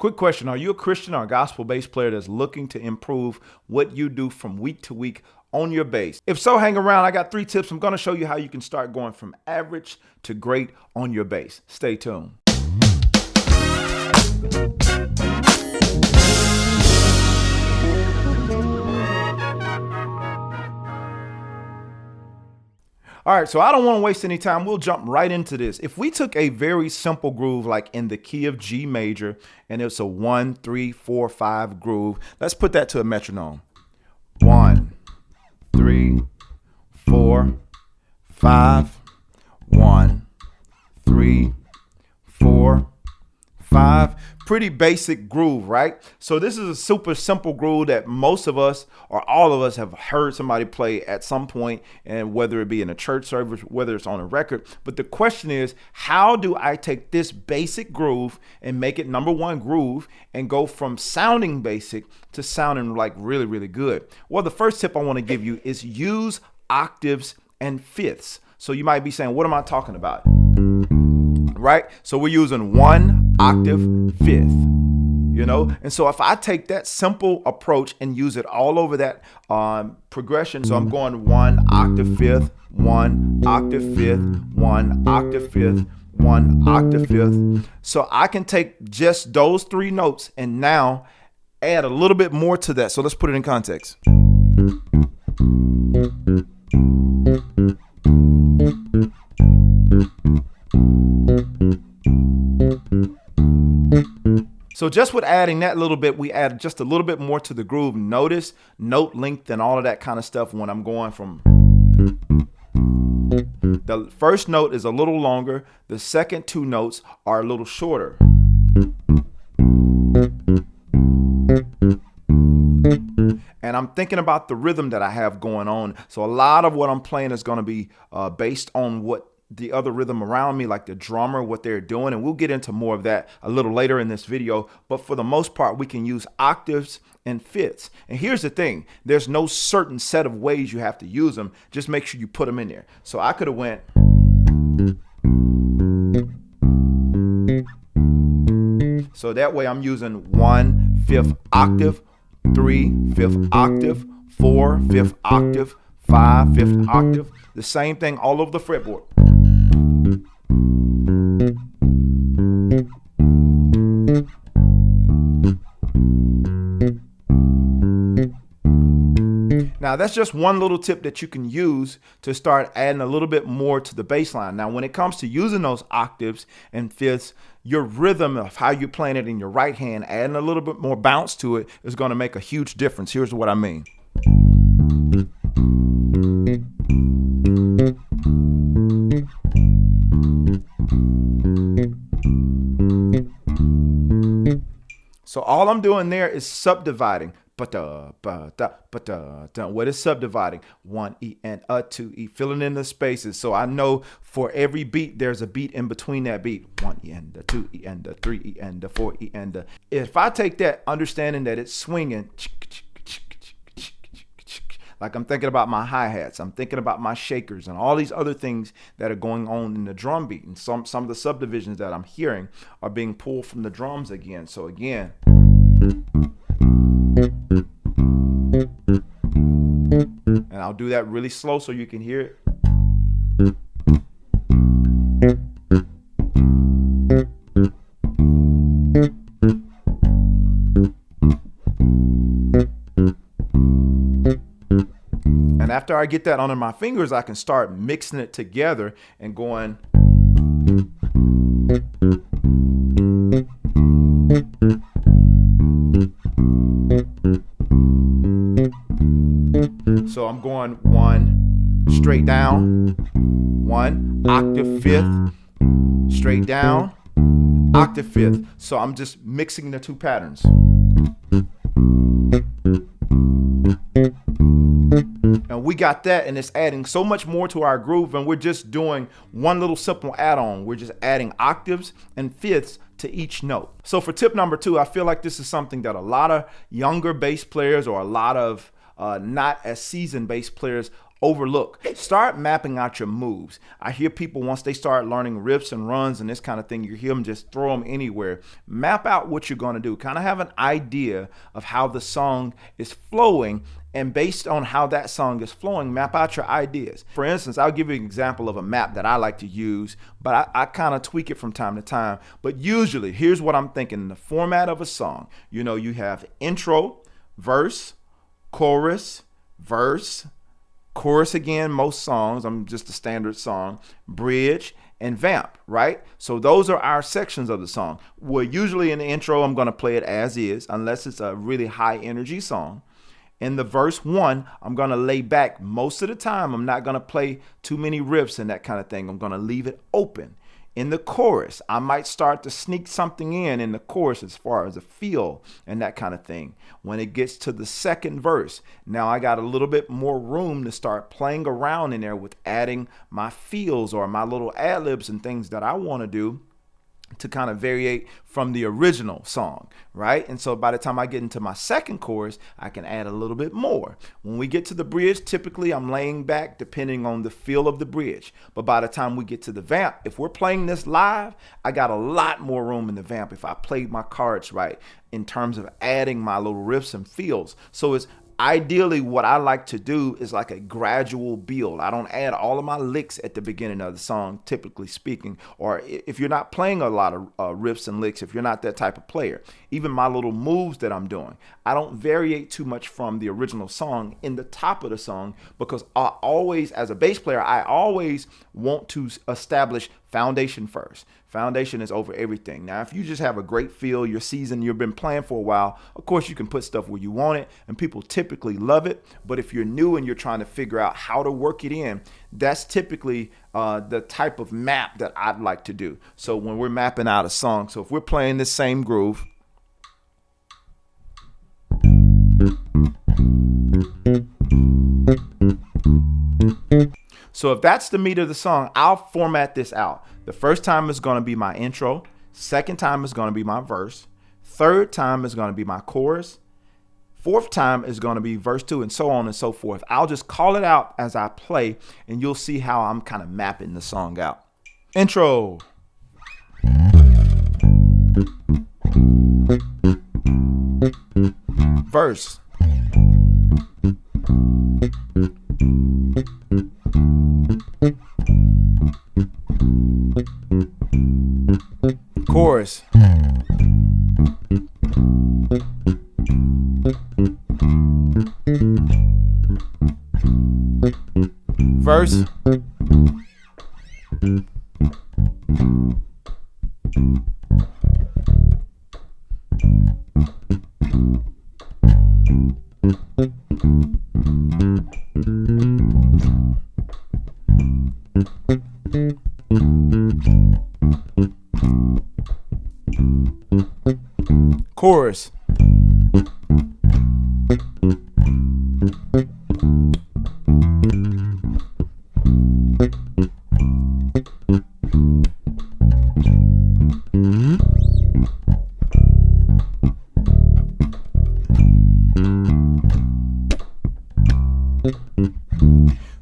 Quick question. Are you a Christian or a gospel bass player that's looking to improve what you do from week to week on your bass? If so, hang around. I got 3 tips. I'm going to show you how you can start going from average to great on your bass. Stay tuned. All right, so I don't want to waste any time. We'll jump right into this. If we took a very simple groove like in the key of G major, and it's a 1, 3, 4, 5 groove, let's put that to a metronome. 1, 3, 4, 5, 1, 3, 4, 5. Pretty basic groove, right? So this is a super simple groove that most of us or all of us have heard somebody play at some point, and whether it be in a church service, whether it's on a record. But the question is, how do I take this basic groove and make it number 1 groove and go from sounding basic to sounding like really, really good? Well, the first tip I want to give you is use octaves and fifths. So you might be saying, what am I talking about? Right? So we're using 1 octave fifth, and so if I take that simple approach and use it all over that progression, so I'm going 1 octave fifth, 1 octave fifth, 1 octave fifth, 1 octave fifth. So I can take just those 3 notes and now add a little bit more to that. So let's put it in context. So just with adding that little bit, we add just a little bit more to the groove. Notice note length and all of that kind of stuff when I'm going from. The first note is a little longer. The second 2 notes are a little shorter. And I'm thinking about the rhythm that I have going on. So a lot of what I'm playing is going to be based on what the other rhythm around me, like the drummer, what they're doing. And we'll get into more of that a little later in this video. But for the most part, we can use octaves and fifths. And here's the thing. There's no certain set of ways you have to use them. Just make sure you put them in there. So I could have went. So that way I'm using 1 5th octave, 3 5th octave, 4 5th octave, 5 5th octave. The same thing all over the fretboard. Now that's just one little tip that you can use to start adding a little bit more to the bass line. Now when it comes to using those octaves and fifths, your rhythm of how you're playing it in your right hand, adding a little bit more bounce to it is going to make a huge difference. Here's what I mean. So all I'm doing there is subdividing. What is subdividing? 1 E and a 2 E, filling in the spaces. So I know for every beat, there's a beat in between that beat. 1 E and a 2 E and a 3 E and a 4 E and a. If I take that, understanding that it's swinging, like I'm thinking about my hi-hats, I'm thinking about my shakers and all these other things that are going on in the drum beat. And some of the subdivisions that I'm hearing are being pulled from the drums again. So again. And I'll do that really slow so you can hear it. And after I get that under my fingers, I can start mixing it together and going. So I'm going 1 straight down, 1 octave fifth, straight down, octave fifth. So I'm just mixing the 2 patterns. And we got that, and it's adding so much more to our groove, and we're just doing one little simple add-on. We're just adding octaves and fifths to each note. So for tip number 2, I feel like this is something that a lot of younger bass players or a lot of not as seasoned bass players overlook. Start mapping out your moves. I hear people, once they start learning riffs and runs and this kind of thing, you hear them just throw them anywhere. Map out what you're going to do. Kind of have an idea of how the song is flowing, and based on how that song is flowing, map out your ideas. For instance, I'll give you an example of a map that I like to use, but I kind of tweak it from time to time. But usually, here's what I'm thinking. In the format of a song, you know, you have intro, verse, chorus, verse, chorus again, most songs, I'm just a standard song, bridge, and vamp, right? So those are our sections of the song. Well, usually in the intro, I'm going to play it as is, unless it's a really high energy song. In the verse 1, I'm going to lay back most of the time. I'm not going to play too many riffs and that kind of thing. I'm going to leave it open. In the chorus, I might start to sneak something in the chorus as far as a feel and that kind of thing. When it gets to the second verse, now I got a little bit more room to start playing around in there with adding my feels or my little ad-libs and things that I want to do to kind of variate from the original song, right? And so by the time I get into my second chorus, I can add a little bit more. When we get to the bridge, typically I'm laying back depending on the feel of the bridge. But by the time we get to the vamp, if we're playing this live, I got a lot more room in the vamp if I played my cards right in terms of adding my little riffs and feels. So it's ideally, what I like to do is like a gradual build. I don't add all of my licks at the beginning of the song, typically speaking. Or if you're not playing a lot of riffs and licks, if you're not that type of player, even my little moves that I'm doing, I don't variate too much from the original song in the top of the song, because I always, as a bass player, I always want to establish foundation first. Foundation is over everything. Now, if you just have a great feel, you're seasoned, you've been playing for a while, of course you can put stuff where you want it, and people typically love it. But if you're new and you're trying to figure out how to work it in, that's typically the type of map that I'd like to do. So when we're mapping out a song, so if we're playing this same groove, so if that's the meat of the song, I'll format this out. The first time is going to be my intro. Second time is going to be my verse. Third time is going to be my chorus. Fourth time is going to be verse 2, and so on and so forth. I'll just call it out as I play, and you'll see how I'm kind of mapping the song out. Intro. Verse. Chorus. Verse. Chorus.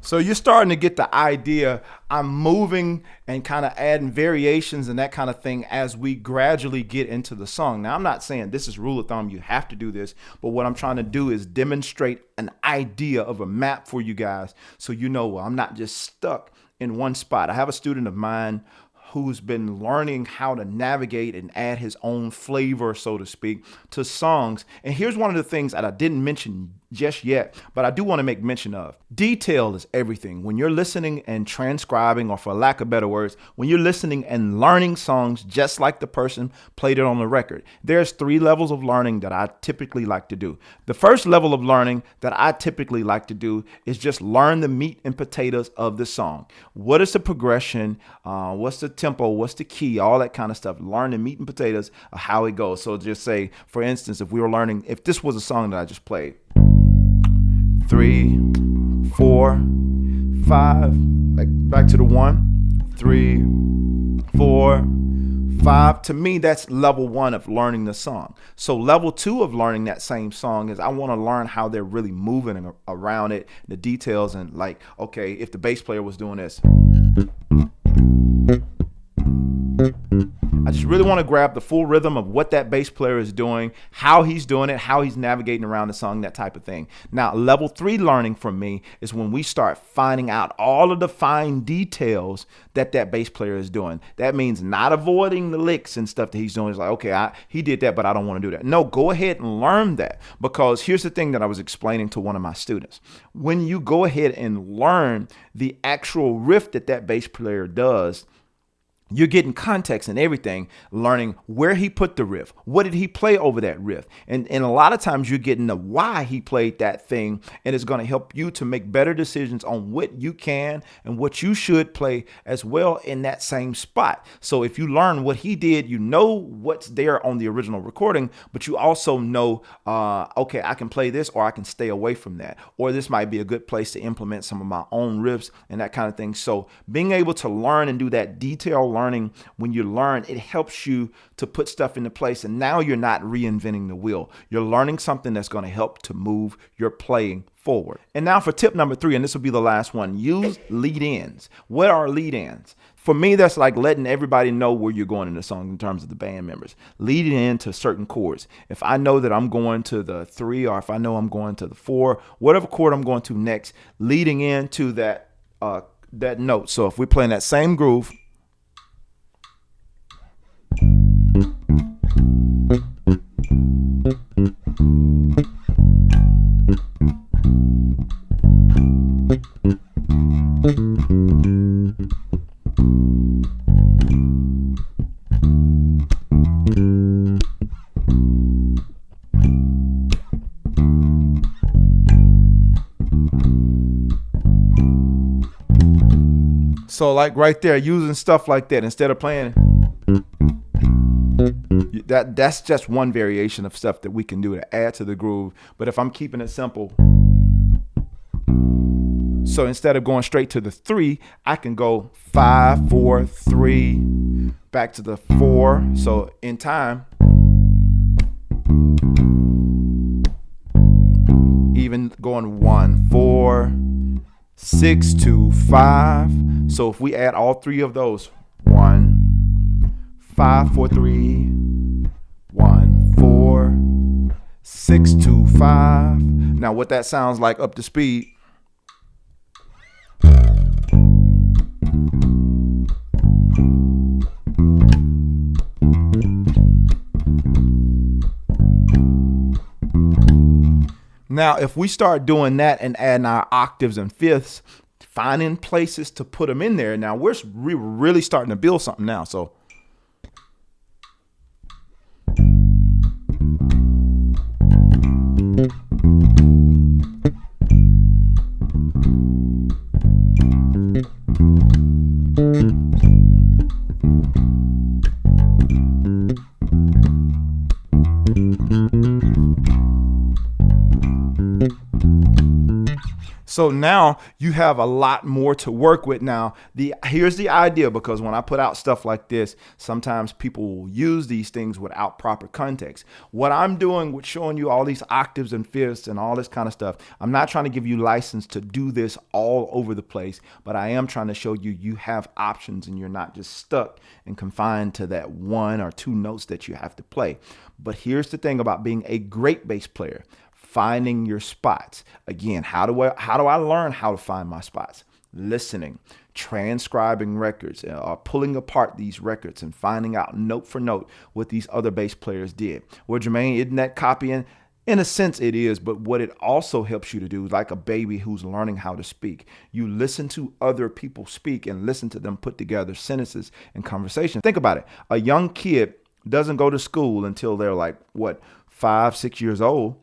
So you're starting to get the idea. I'm moving and kind of adding variations and that kind of thing as we gradually get into the song. Now, I'm not saying this is rule of thumb, you have to do this, but what I'm trying to do is demonstrate an idea of a map for you guys, so you know, well, I'm not just stuck in one spot. I have a student of mine who's been learning how to navigate and add his own flavor, so to speak, to songs. And here's one of the things that I didn't mention just yet, but I do want to make mention of. Detail is everything. When you're listening and transcribing, or for lack of better words, when you're listening and learning songs just like the person played it on the record, there's 3 levels of learning that I typically like to do. The first level of learning that I typically like to do is just learn the meat and potatoes of the song. What is the progression? What's the tempo? What's the key? All that kind of stuff. Learn the meat and potatoes of how it goes. So just say, for instance, if we were learning, if this was a song that I just played, 3, 4, 5, back to the 1, 3, 4, 5. To me, that's level 1 of learning the song. So level 2 of learning that same song is I want to learn how they're really moving around it, the details, and like, okay, if the bass player was doing this, I just really want to grab the full rhythm of what that bass player is doing, how he's doing it, how he's navigating around the song, that type of thing. Now, level 3 learning for me is when we start finding out all of the fine details that bass player is doing. That means not avoiding the licks and stuff that he's doing. It's like, okay, he did that, but I don't want to do that. No, go ahead and learn that, because here's the thing that I was explaining to one of my students. When you go ahead and learn the actual riff that bass player does, you're getting context and everything, learning where he put the riff. What did he play over that riff? And a lot of times you're getting the why he played that thing, and it's going to help you to make better decisions on what you can and what you should play as well in that same spot. So if you learn what he did, you know what's there on the original recording, but you also know, okay, I can play this, or I can stay away from that, or this might be a good place to implement some of my own riffs and that kind of thing. So being able to learn and do that detailed learning, when you learn, it helps you to put stuff into place, and now you're not reinventing the wheel. You're learning something that's going to help to move your playing forward. And now for tip number 3, and this will be the last one, use lead-ins. What are lead-ins? For me, that's like letting everybody know where you're going in the song in terms of the band members. Leading into certain chords. If I know that I'm going to the 3, or if I know I'm going to the 4, whatever chord I'm going to next, leading into that note. So if we're playing that same groove, so like right there, using stuff like that instead of playing. That's just one variation of stuff that we can do to add to the groove. But if I'm keeping it simple, so instead of going straight to the 3, I can go 5, 4, 3, back to the 4. So in time, even going 1, 4, 6, 2, 5. So if we add all 3 of those, 1, 5, 4, 3, 1, 4, 6, 2, 5. Now what that sounds like up to speed. Now, if we start doing that and adding our octaves and fifths, finding places to put them in there, now we're really starting to build something now. So So now you have a lot more to work with. Now, here's the idea, because when I put out stuff like this, sometimes people will use these things without proper context. What I'm doing with showing you all these octaves and fifths and all this kind of stuff, I'm not trying to give you license to do this all over the place, but I am trying to show you have options and you're not just stuck and confined to that 1 or 2 notes that you have to play. But here's the thing about being a great bass player. Finding your spots. Again, how do I learn how to find my spots? Listening, transcribing records, or pulling apart these records and finding out note for note what these other bass players did. Well, Jermaine, isn't that copying? In a sense it is, but what it also helps you to do is like a baby who's learning how to speak. You listen to other people speak and listen to them put together sentences and conversations. Think about it. A young kid doesn't go to school until they're like, 5, 6 years old.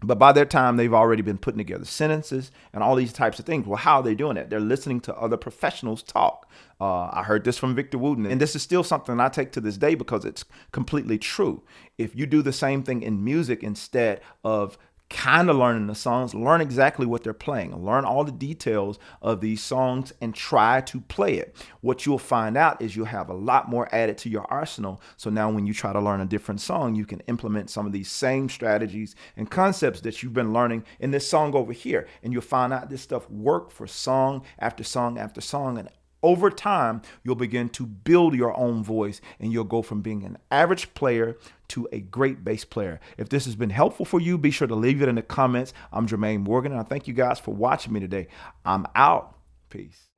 But by that time, they've already been putting together sentences and all these types of things. Well, how are they doing that? They're listening to other professionals talk. I heard this from Victor Wooten, and this is still something I take to this day because it's completely true. If you do the same thing in music instead of kind of learning the songs, learn exactly what they're playing, learn all the details of these songs and try to play it. What you'll find out is you'll have a lot more added to your arsenal. So now when you try to learn a different song, you can implement some of these same strategies and concepts that you've been learning in this song over here. And you'll find out this stuff work for song after song after song. And over time, you'll begin to build your own voice and you'll go from being an average player to a great bass player. If this has been helpful for you, be sure to leave it in the comments. I'm Jermaine Morgan, and I thank you guys for watching me today. I'm out. Peace.